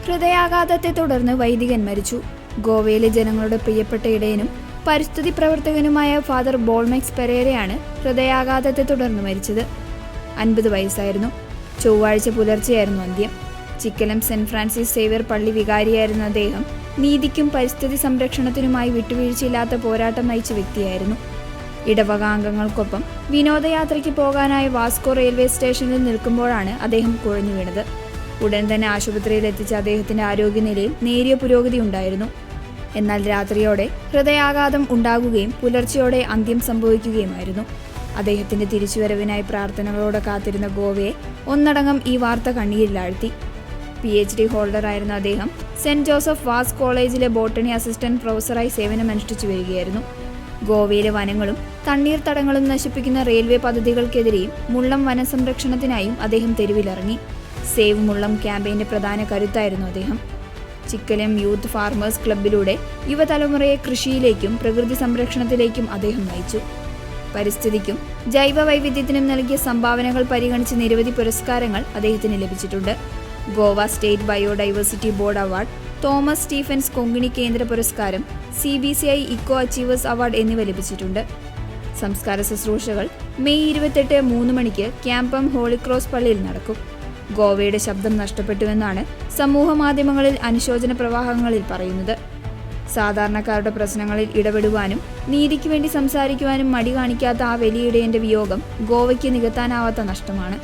ഹൃദയാഘാതത്തെ തുടർന്ന് വൈദികൻ മരിച്ചു. ഗോവയിലെ ജനങ്ങളുടെ പ്രിയപ്പെട്ട ഇടയനും പരിസ്ഥിതി പ്രവർത്തകനുമായ ഫാദർ ബോൾമെക്സ് പെരേരയാണ് ഹൃദയാഘാതത്തെ തുടർന്ന് മരിച്ചത്. 50 വയസ്സായിരുന്നു. ചൊവ്വാഴ്ച പുലർച്ചെയായിരുന്നു അന്ത്യം. ചിക്കലം സെന്റ് ഫ്രാൻസിസ് സേവ്യർ പള്ളി വികാരിയായിരുന്ന അദ്ദേഹം നീതിക്കും പരിസ്ഥിതി സംരക്ഷണത്തിനുമായി വിട്ടുവീഴ്ചയില്ലാത്ത പോരാട്ടം നയിച്ച വ്യക്തിയായിരുന്നു. ഇടവക അംഗങ്ങൾക്കൊപ്പം വിനോദയാത്രയ്ക്ക് പോകാനായി വാസ്കോ റെയിൽവേ സ്റ്റേഷനിൽ നിൽക്കുമ്പോഴാണ് അദ്ദേഹം കുഴഞ്ഞു വീണത്. ഉടൻ തന്നെ ആശുപത്രിയിൽ എത്തിച്ച അദ്ദേഹത്തിന്റെ ആരോഗ്യനിലയിൽ നേരിയ പുരോഗതി ഉണ്ടായിരുന്നു. എന്നാൽ രാത്രിയോടെ ഹൃദയാഘാതം ഉണ്ടാകുകയും പുലർച്ചെയോടെ അന്ത്യം സംഭവിക്കുകയുമായിരുന്നു. അദ്ദേഹത്തിന്റെ തിരിച്ചുവരവിനായി പ്രാർത്ഥനകളോടെ കാത്തിരുന്ന ഗോവയെ ഒന്നടങ്കം ഈ വാർത്ത കണ്ണീരിലാഴ്ത്തി. PhD ഹോൾഡറായിരുന്ന അദ്ദേഹം സെന്റ് ജോസഫ് വാസ് കോളേജിലെ ബോട്ടണി അസിസ്റ്റന്റ് പ്രൊഫസറായി സേവനമനുഷ്ഠിച്ചു വരികയായിരുന്നു. ഗോവയിലെ വനങ്ങളും തണ്ണീർത്തടങ്ങളും നശിപ്പിക്കുന്ന റെയിൽവേ പദ്ധതികൾക്കെതിരെയും മുള്ളം വനസംരക്ഷണത്തിനായും അദ്ദേഹം തെരുവിലിറങ്ങി. സേവ് മുള്ളം ക്യാമ്പയിന്റെ പ്രധാന കരുത്തായിരുന്നു അദ്ദേഹം. ചിക്കലം യൂത്ത് ഫാർമേഴ്സ് ക്ലബിലൂടെ യുവതലമുറയെ കൃഷിയിലേക്കും പ്രകൃതി സംരക്ഷണത്തിലേക്കും അദ്ദേഹം നയിച്ചു. പരിസ്ഥിതിക്കും ജൈവ വൈവിധ്യത്തിനും നൽകിയ സംഭാവനകൾ പരിഗണിച്ച് നിരവധി പുരസ്കാരങ്ങൾ അദ്ദേഹത്തിന് ലഭിച്ചിട്ടുണ്ട്. Goa state biodiversity board award, Thomas Stephens Konkani കേന്ദ്ര പുരസ്കാരം, CBCI ഇക്കോ അച്ചീവേഴ്സ് അവാർഡ് എന്നിവ ലഭിച്ചിട്ടുണ്ട്. സംസ്കാര ശുശ്രൂഷകൾ മെയ് 28 3 മണിക്ക് ക്യാമ്പം ഹോളിക്രോസ് പള്ളിയിൽ നടക്കും. ഗോവയുടെ ശബ്ദം നഷ്ടപ്പെട്ടുവെന്നാണ് സമൂഹ മാധ്യമങ്ങളിൽ അനുശോചന പ്രവാഹങ്ങളിൽ പറയുന്നത്. സാധാരണക്കാരുടെ പ്രശ്നങ്ങളിൽ ഇടപെടുവാനും നീതിക്ക് വേണ്ടി സംസാരിക്കുവാനും മടി കാണിക്കാത്ത ആ വലിയ ഇടയന്റെ വിയോഗം ഗോവയ്ക്ക് നികത്താനാവാത്ത നഷ്ടമാണ്.